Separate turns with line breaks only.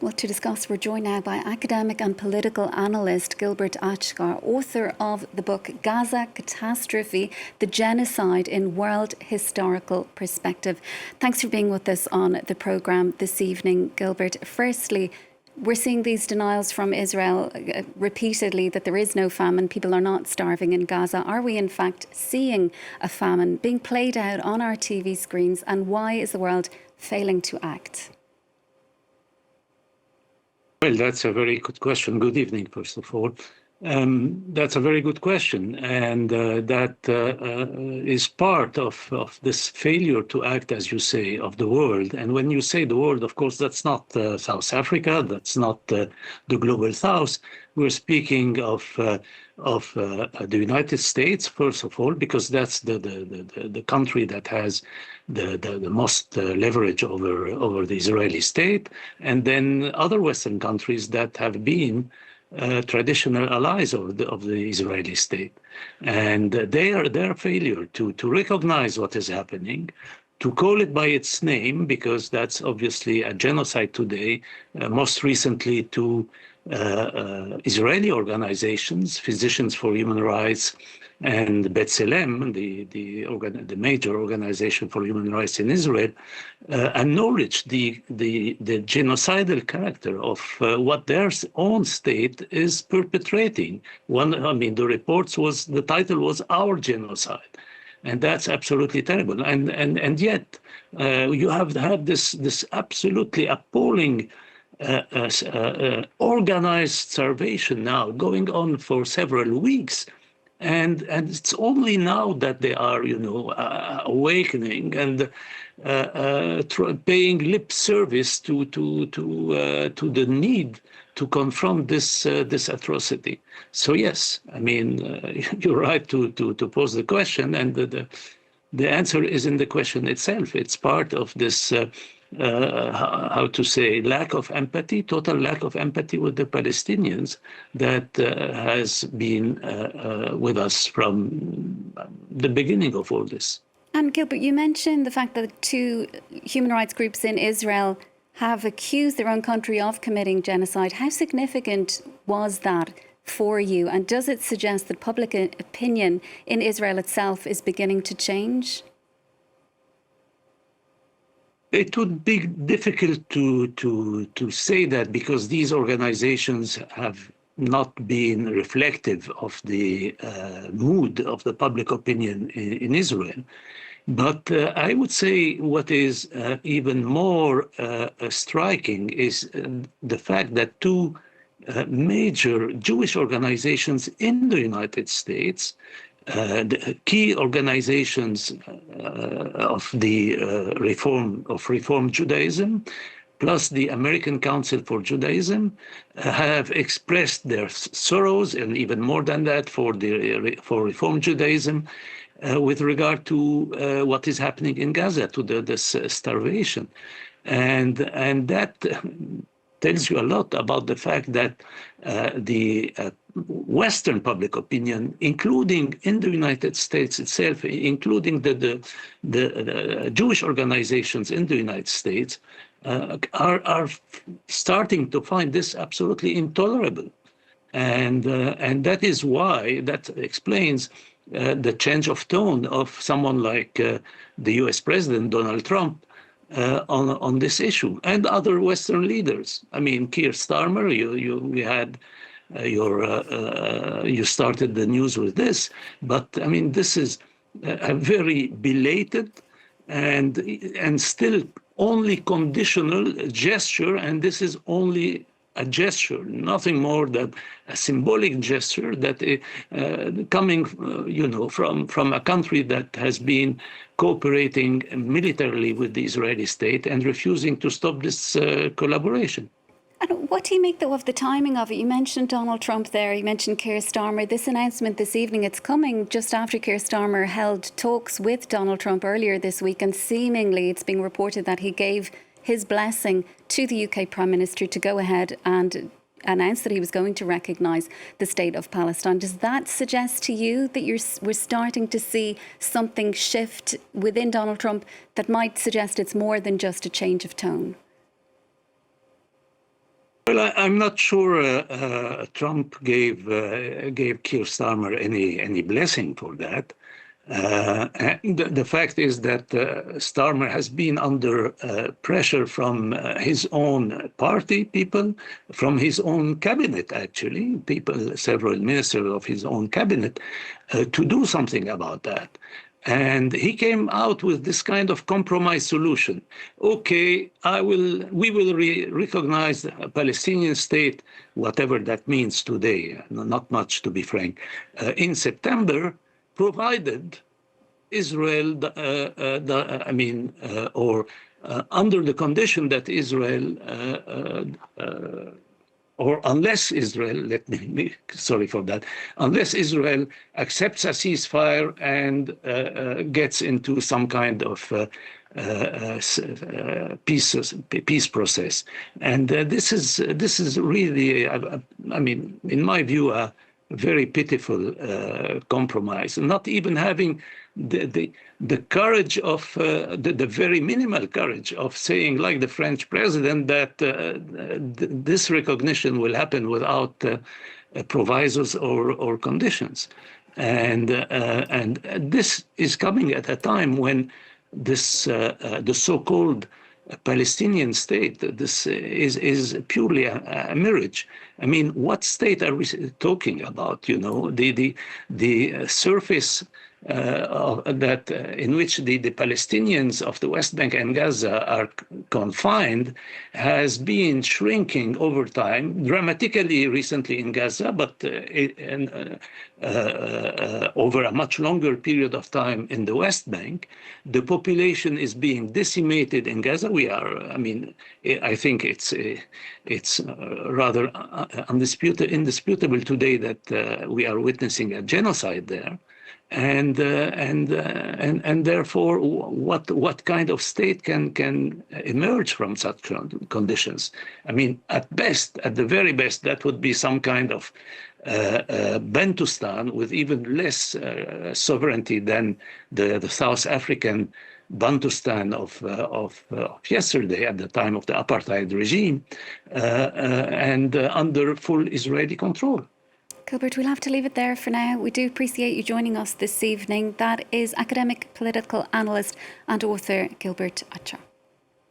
Well, to discuss, we're joined now by academic and political analyst Gilbert Achcar, author of the book Gaza Catastrophe, the Genocide in World Historical Perspective. Thanks for being with us on the programme this evening, Gilbert. Firstly, we're seeing these denials from Israel repeatedly that there is no famine, people are not starving in Gaza. Are we in fact seeing a famine being played out on our TV screens, and why is the world failing to act?
Well, that's a very good question. Good evening, first of all. That's a very good question, and that is part of this failure to act, as you say, of the world. And when you say the world, of course, that's not South Africa, that's not the global South. We're speaking of the United States, first of all, because that's the country that has the most leverage over the Israeli state, and then other Western countries that have been traditional allies of the Israeli state. And their failure to recognize what is happening, to call it by its name, because that's obviously a genocide today, most recently to Israeli organizations, Physicians for Human Rights, and B'Tselem, the major organization for human rights in Israel, acknowledged the genocidal character of what their own state is perpetrating. The title was Our Genocide. And that's absolutely terrible. And yet you have had this absolutely appalling organized starvation now going on for several weeks. And it's only now that they are, awakening and paying lip service to the need to confront this atrocity. So yes, you're right to pose the question, and the answer is in the question itself. It's part of this. Lack of empathy, total lack of empathy with the Palestinians that has been with us from the beginning of all this.
And Gilbert, you mentioned the fact that two human rights groups in Israel have accused their own country of committing genocide. How significant was that for you? And does it suggest that public opinion in Israel itself is beginning to change?
It would be difficult to say that, because these organizations have not been reflective of the mood of the public opinion in Israel. But I would say what is even more striking is the fact that two major Jewish organizations in the United States, the key organizations of the Reform Judaism, plus the American Council for Judaism, have expressed their sorrows, and even more than that, for Reform Judaism, with regard to what is happening in Gaza, to this starvation, and that tells you a lot about the fact that the Western public opinion, including in the United States itself, including the Jewish organizations in the United States, are starting to find this absolutely intolerable. And that is why, that explains the change of tone of someone like the US President, Donald Trump, on this issue, and other Western leaders. Keir Starmer, you started the news with this, but this is a very belated and still only conditional gesture, and this is only a gesture, nothing more than a symbolic gesture that coming, from a country that has been cooperating militarily with the Israeli state and refusing to stop this collaboration.
And what do you make, though, of the timing of it? You mentioned Donald Trump there, you mentioned Keir Starmer. This announcement this evening, it's coming just after Keir Starmer held talks with Donald Trump earlier this week, and seemingly it's being reported that he gave his blessing to the UK Prime Minister to go ahead and announce that he was going to recognise the state of Palestine. Does that suggest to you that we're starting to see something shift within Donald Trump that might suggest it's more than just a change of tone?
Well, I'm not sure Trump gave Keir Starmer any blessing for that. And the fact is that Starmer has been under pressure from his own party people, from his own cabinet, actually, several ministers of his own cabinet, to do something about that. And he came out with this kind of compromise solution. Okay, we will recognize a Palestinian state, whatever that means today, not much to be frank, in September, provided Israel, under the condition that Israel or unless Israel, let me be sorry for that, unless Israel accepts a ceasefire and gets into some kind of peace process. And this is really, I mean, in my view, a very pitiful compromise, not even having the courage of the very minimal courage of saying, like the French president, that this recognition will happen without provisos or conditions, and this is coming at a time when the so-called Palestinian state, this is purely a mirage. I mean, what state are we talking about? You know, the surface in which the Palestinians of the West Bank and Gaza are confined has been shrinking over time, dramatically recently in Gaza, but over a much longer period of time in the West Bank. The population is being decimated in Gaza. I think it's rather indisputable today that we are witnessing a genocide there. And therefore, what kind of state can emerge from such conditions? I mean, at the very best, that would be some kind of Bantustan with even less sovereignty than the South African Bantustan of yesterday at the time of the apartheid regime, and under full Israeli control.
Gilbert, we'll have to leave it there for now. We do appreciate you joining us this evening. That is academic, political analyst and author Gilbert Achcar.